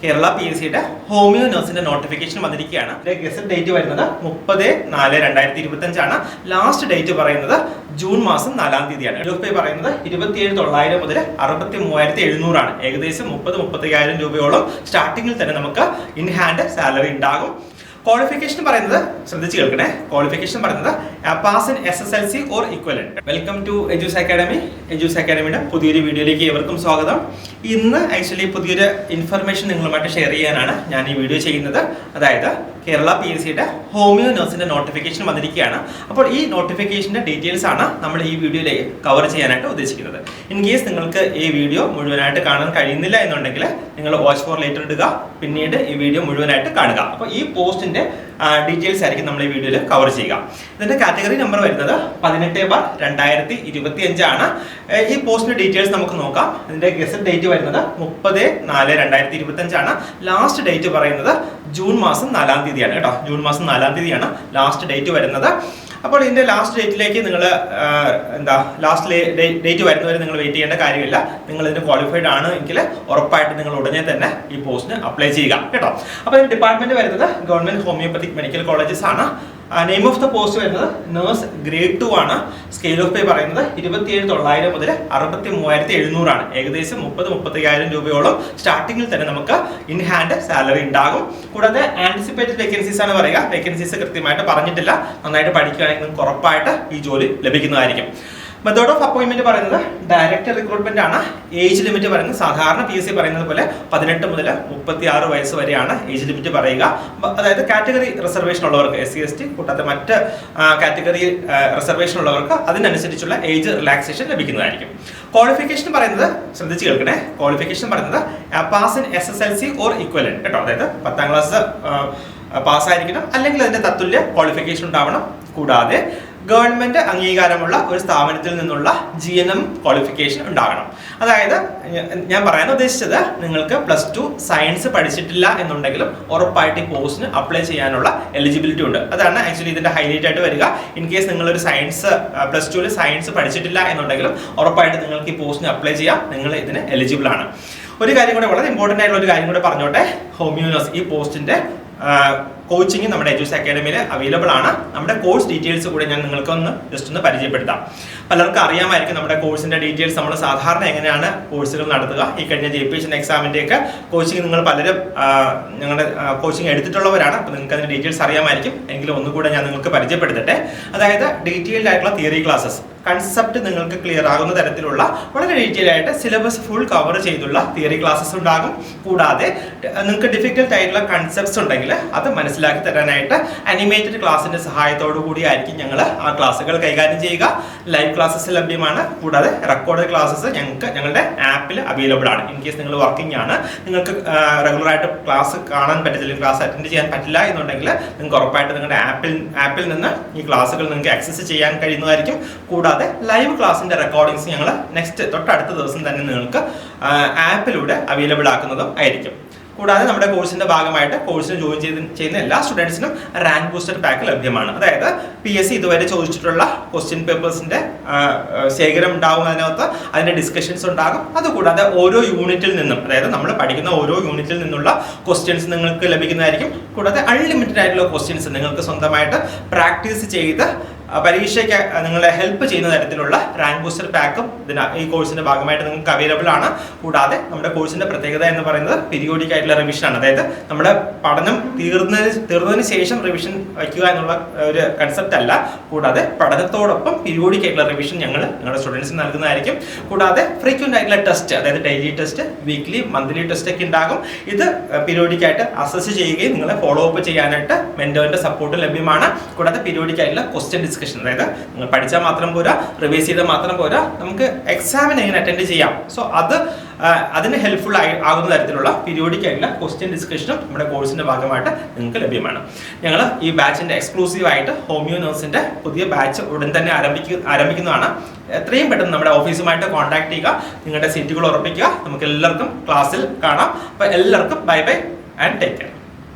Kerala PSCയുടെ homeo നഴ്സിന്റെ notification വന്നിരിക്കുകയാണ്. Gazette date വരുന്നത് 30/4/2025 ആണ്. ലാസ്റ്റ് ഡേറ്റ് പറയുന്നത് ജൂൺ മാസം 4-ാം തീയതിയാണ്. പേ പറയുന്നത് 27,900 മുതൽ 63,700 ആണ്. ഏകദേശം 30-35,000 രൂപയോളം സ്റ്റാർട്ടിങ്ങിൽ തന്നെ നമുക്ക് ഇൻ ഹാൻഡ് സാലറി ഉണ്ടാകും. ക്വാളിഫിക്കേഷൻ പറയുന്നത് ശ്രദ്ധിച്ച് കേൾക്കണേ. ക്വാളിഫിക്കേഷൻ പറയുന്നത് pass in SSLC or equivalent. Welcome to Edus Academy. Edus അക്കാഡമിയുടെ പുതിയൊരു വീഡിയോയിലേക്ക് ഏവർക്കും സ്വാഗതം. ഇന്ന് ആക്ച്വലി പുതിയൊരു ഇൻഫർമേഷൻ നിങ്ങളുമായിട്ട് ഷെയർ ചെയ്യാനാണ് ഞാൻ ഈ വീഡിയോ ചെയ്യുന്നത്. അതായത് കേരള PSCയുടെ ഹോമിയോ നഴ്സിന്റെ നോട്ടിഫിക്കേഷൻ വന്നിരിക്കുകയാണ്. അപ്പോൾ ഈ നോട്ടിഫിക്കേഷന്റെ ഡീറ്റെയിൽസ് ആണ് നമ്മൾ ഈ വീഡിയോയിലേക്ക് കവർ ചെയ്യാനായിട്ട് ഉദ്ദേശിക്കുന്നത്. ഇൻ കേസ് നിങ്ങൾക്ക് ഈ വീഡിയോ മുഴുവനായിട്ട് കാണാൻ കഴിയുന്നില്ല എന്നുണ്ടെങ്കിൽ നിങ്ങൾ വാച്ച് ഫോർ ലേറ്റർ ഇടുക, പിന്നീട് ഈ വീഡിയോ മുഴുവനായിട്ട് കാണുക. അപ്പോൾ ഈ പോസ്റ്റിന്റെ ഡീറ്റെയിൽസ് ആയിരിക്കും നമ്മൾ ഈ വീഡിയോയിൽ കവർ ചെയ്യുക. ഇതിന്റെ കാറ്റഗറി നമ്പർ വരുന്നത് 18/2025 ആണ്. ഈ പോസ്റ്റിന്റെ ഡീറ്റെയിൽസ് നമുക്ക് നോക്കാം. ഇതിന്റെ ഗസറ്റ് ഡേറ്റ് വരുന്നത് 30/4/2025 ആണ്. ലാസ്റ്റ് ഡേറ്റ് പറയുന്നത് ജൂൺ മാസം 4-ാം തീയതിയാണ് കേട്ടോ. ജൂൺ മാസം 4-ാം തീയതിയാണ് ലാസ്റ്റ് ഡേറ്റ് വരുന്നത്. അപ്പോൾ ഇതിന്റെ ലാസ്റ്റ് ഡേറ്റിലേക്ക് നിങ്ങൾ ലാസ്റ്റ് ഡേറ്റ് വരുന്നവരെ നിങ്ങൾ വെയിറ്റ് ചെയ്യേണ്ട കാര്യമില്ല. നിങ്ങൾ ഇതിന് ക്വാളിഫൈഡ് ആണ് എങ്കിൽ ഉറപ്പായിട്ട് നിങ്ങൾ ഉടനെ തന്നെ ഈ പോസ്റ്റിന് അപ്ലൈ ചെയ്യുക കേട്ടോ. അപ്പോൾ ഇതിന്റെ ഡിപ്പാർട്ട്മെന്റ് വരുന്നത് ഗവൺമെന്റ് ഹോമിയോപ്പത്തിക് മെഡിക്കൽ കോളേജസ് ആണ്. നെയിം ഓഫ് ദ പോസ്റ്റ് വരുന്നത് നേഴ്സ് ഗ്രേഡ് 2 ആണ്. സ്കെയിൽ ഓഫ് പേ പറയുന്നത് 27,900 മുതൽ 63,700 ആണ്. ഏകദേശം 30-35,000 രൂപയോളം സ്റ്റാർട്ടിങ്ങിൽ തന്നെ നമുക്ക് ഇൻ ഹാൻഡ് സാലറി ഉണ്ടാകും. കൂടാതെ ആന്റിസിപ്പേറ്റഡ് വേക്കൻസീസ് ആണ് പറയുക. വേക്കൻസീസ് കൃത്യമായിട്ട് പറഞ്ഞിട്ടില്ല. നന്നായിട്ട് പഠിക്കുകയാണെങ്കിൽ നിങ്ങൾക്ക് ഉറപ്പായിട്ട് ഈ ജോലി ലഭിക്കുന്നതായിരിക്കും. മെത്തേഡ് ഓഫ് അപ്പോയിന്റ്മെന്റ് പറയുന്നത് ഡയറക്റ്റ് റിക്രൂട്ട്മെന്റ് ആണ്. ഏജ് ലിമിറ്റ് പറയുന്നത് സാധാരണ PSC പറയുന്നത് പോലെ 18 മുതൽ 36 വയസ്സ് വരെയാണ് ഏജ് ലിമിറ്റ് പറയുക. അതായത് കാറ്റഗറി റിസർവേഷൻ ഉള്ളവർക്ക് SC ST കൂടാതെ മറ്റ് കാറ്റഗറി റിസർവേഷൻ ഉള്ളവർക്ക് അതിനനുസരിച്ചുള്ള ഏജ് റിലാക്സേഷൻ ലഭിക്കുന്നതായിരിക്കും. ക്വാളിഫിക്കേഷൻ പറയുന്നത് ശ്രദ്ധിച്ച് കേൾക്കണേ. ക്വാളിഫിക്കേഷൻ പറയുന്നത് pass in SSLC or equivalent കേട്ടോ. അതായത് 10ാം ക്ലാസ് പാസ്സായിരിക്കണം, അല്ലെങ്കിൽ അതിന്റെ തത്തുല്യ ക്വാളിഫിക്കേഷൻ ഉണ്ടാവണം. കൂടാതെ ഗവൺമെന്റ് അംഗീകാരമുള്ള ഒരു സ്ഥാപനത്തിൽ നിന്നുള്ള GNM ക്വാളിഫിക്കേഷൻ ഉണ്ടാകണം. അതായത് ഞാൻ പറയാൻ ഉദ്ദേശിച്ചത്, നിങ്ങൾക്ക് +2 സയൻസ് പഠിച്ചിട്ടില്ല എന്നുണ്ടെങ്കിലും ഉറപ്പായിട്ട് ഈ പോസ്റ്റിന് അപ്ലൈ ചെയ്യാനുള്ള എലിജിബിലിറ്റി ഉണ്ട്. അതാണ് ആക്ച്വലി ഇതിന്റെ ഹൈലൈറ്റ് ആയിട്ട് വരിക. ഇൻ കേസ് നിങ്ങളൊരു സയൻസ് +2 സയൻസ് പഠിച്ചിട്ടില്ല എന്നുണ്ടെങ്കിലും ഉറപ്പായിട്ട് നിങ്ങൾക്ക് ഈ പോസ്റ്റിന് അപ്ലൈ ചെയ്യാം. നിങ്ങൾ ഇതിന് എലിജിബിൾ ആണ്. ഒരു കാര്യം കൂടെ, വളരെ ഇമ്പോർട്ടന്റ് ആയിട്ടുള്ള ഒരു കാര്യം കൂടെ പറഞ്ഞോട്ടെ. ഹോമിയോ നഴ്സ് ഈ പോസ്റ്റിന്റെ കോച്ചിങ് നമ്മുടെ എജൂസ് അക്കാഡമിയിൽ അവൈലബിൾ ആണ്. നമ്മുടെ കോഴ്സ് ഡീറ്റെയിൽസ് കൂടി ഞാൻ നിങ്ങൾക്ക് ജസ്റ്റ് ഒന്ന് പരിചയപ്പെടുത്താം. പലർക്കും അറിയാമായിരിക്കും നമ്മുടെ കോഴ്സിന്റെ ഡീറ്റെയിൽസ്. നമ്മൾ സാധാരണ എങ്ങനെയാണ് കോഴ്സുകൾ നടത്തുക. ഈ കഴിഞ്ഞ JPHN എക്സാമിന്റെ ഒക്കെ കോച്ചിങ് നിങ്ങൾ പലരും ഞങ്ങളുടെ കോച്ചിങ് എടുത്തിട്ടുള്ളവരാണ്. അപ്പോൾ നിങ്ങൾക്ക് അതിന്റെ ഡീറ്റെയിൽസ് അറിയാമായിരിക്കും. എങ്കിലും ഒന്നുകൂടെ ഞാൻ നിങ്ങൾക്ക് പരിചയപ്പെടുത്തട്ടെ. അതായത് ഡീറ്റെയിൽഡ് ആയിട്ടുള്ള തിയറി ക്ലാസ്സസ്, കൺസെപ്റ്റ് നിങ്ങൾക്ക് ക്ലിയർ ആകുന്ന തരത്തിലുള്ള വളരെ ഡീറ്റെയിൽ ആയിട്ട് സിലബസ് ഫുൾ കവർ ചെയ്തുള്ള തിയറി ക്ലാസ്സസ് ഉണ്ടാകും. കൂടാതെ നിങ്ങൾക്ക് ഡിഫിക്കൽട്ട് ആയിട്ടുള്ള കൺസെപ്റ്റ്സ് ഉണ്ടെങ്കിൽ അത് മനസ്സിലാക്കി തരാനായിട്ട് അനിമേറ്റഡ് ക്ലാസിന്റെ സഹായത്തോടു കൂടി ആയിരിക്കും ഞങ്ങൾ ആ ക്ലാസ്സുകൾ കൈകാര്യം ചെയ്യുക. ലൈവ് ക്ലാസ്സസ് ലഭ്യമാണ്. കൂടാതെ റെക്കോർഡ് ക്ലാസ്സസ് ഞങ്ങളുടെ ആപ്പിൽ അവൈലബിൾ ആണ്. ഇൻ കേസ് നിങ്ങൾ വർക്കിംഗ് ആണ്, നിങ്ങൾക്ക് റെഗുലർ ആയിട്ട് ക്ലാസ് കാണാൻ പറ്റത്തില്ല, ക്ലാസ് അറ്റൻഡ് ചെയ്യാൻ പറ്റില്ല എന്നുണ്ടെങ്കിൽ നിങ്ങൾക്ക് ഉറപ്പായിട്ട് നിങ്ങളുടെ ആപ്പിൽ നിന്ന് ഈ ക്ലാസ്സുകൾ നിങ്ങൾക്ക് ആക്സസ് ചെയ്യാൻ കഴിയുന്നതായിരിക്കും. കൂടാതെ ലൈവ് ക്ലാസിന്റെ റെക്കോർഡിങ്സ് ഞങ്ങൾ തൊട്ടടുത്ത ദിവസം തന്നെ നിങ്ങൾക്ക് ആപ്പിലൂടെ അവൈലബിൾ ആക്കുന്നതും ആയിരിക്കും. കൂടാതെ നമ്മുടെ കോഴ്സിന്റെ ഭാഗമായിട്ട് കോഴ്സിന് ജോയിൻ ചെയ്യുന്ന എല്ലാ സ്റ്റുഡൻസിനും റാങ്ക് ബൂസ്റ്റർ പാക്ക് ലഭ്യമാണ്. അതായത് PSC ഇതുവരെ ചോദിച്ചിട്ടുള്ള ക്വസ്റ്റ്യൻ പേപ്പേഴ്സിന്റെ ശേഖരം ഉണ്ടാകും. അതിനകത്ത് അതിന്റെ ഡിസ്കഷൻസ് ഉണ്ടാകും. അതുകൂടാതെ ഓരോ യൂണിറ്റിൽ നിന്നും, അതായത് നമ്മൾ പഠിക്കുന്ന ഓരോ യൂണിറ്റിൽ നിന്നുള്ള ക്വസ്റ്റ്യൻസ് നിങ്ങൾക്ക് ലഭിക്കുന്നതായിരിക്കും. കൂടാതെ അൺലിമിറ്റഡ് ആയിട്ടുള്ള ക്വസ്റ്റ്യൻസ് നിങ്ങൾക്ക് സ്വന്തമായിട്ട് പ്രാക്ടീസ് ചെയ്ത് പരീക്ഷയ്ക്ക് നിങ്ങളെ ഹെൽപ്പ് ചെയ്യുന്ന തരത്തിലുള്ള റാങ്ക് ബൂസ്റ്റർ പാക്കും ഈ കോഴ്സിന്റെ ഭാഗമായിട്ട് നിങ്ങൾക്ക് അവൈലബിൾ ആണ്. കൂടാതെ നമ്മുടെ കോഴ്സിന്റെ പ്രത്യേകത എന്ന് പറയുന്നത് പീരിയോഡിക് ആയിട്ടുള്ള റിവിഷൻ ആണ്. അതായത് നമ്മുടെ പഠനം തീർന്നതിന് ശേഷം റിവിഷൻ വയ്ക്കുക എന്നുള്ള ഒരു കൺസെപ്റ്റ് അല്ല. കൂടാതെ പഠനത്തോടൊപ്പം പീരിയോഡിക് ആയിട്ടുള്ള റിവിഷൻ നിങ്ങളുടെ സ്റ്റുഡൻസിന് നൽകുന്നതായിരിക്കും. കൂടാതെ ഫ്രീക്വന്റ് ആയിട്ടുള്ള ടെസ്റ്റ്, അതായത് daily test, weekly, monthly test ഒക്കെ ഉണ്ടാകും. ഇത് പീരിയോഡിക് ആയിട്ട് അസസ് ചെയ്യുകയും നിങ്ങളെ ഫോളോ അപ്പ് ചെയ്യാനായിട്ട് മെന്ററിന്റെ സപ്പോർട്ട് ലഭ്യമാണ്. കൂടാതെ പീരിയോഡിക് ആയിട്ടുള്ള ക്വസ്റ്റ്യൻ ഡിസ്കഷൻ, അതായത് നിങ്ങൾ പഠിച്ചാൽ മാത്രം പോരാ, റിവൈസ് ചെയ്താൽ മാത്രം പോരാ, നമുക്ക് എക്സാമിന് എങ്ങനെ അറ്റൻഡ് ചെയ്യാം, സോ അതിന് ഹെൽപ്ഫുൾ ആകുന്ന തരത്തിലുള്ള പീരിയോഡിക് ആയിട്ടുള്ള ക്വസ്റ്റ്യൻ ഡിസ്കഷനും നമ്മുടെ കോഴ്സിന്റെ ഭാഗമായിട്ട് നിങ്ങൾക്ക് ലഭ്യമാണ്. ഞങ്ങൾ ഈ ബാച്ചിന്റെ എക്സ്ക്ലൂസീവ് ആയിട്ട് ഹോമിയോ നഴ്സിന്റെ പുതിയ ബാച്ച് ഉടൻ തന്നെ ആരംഭിക്കുന്നതാണ്. എത്രയും പെട്ടെന്ന് നമ്മുടെ ഓഫീസുമായിട്ട് കോൺടാക്ട് ചെയ്യുക, നിങ്ങളുടെ സീറ്റുകൾ ഉറപ്പിക്കുക. നമുക്ക് എല്ലാവർക്കും ക്ലാസ്സിൽ കാണാം. അപ്പോൾ എല്ലാവർക്കും bye bye and take care.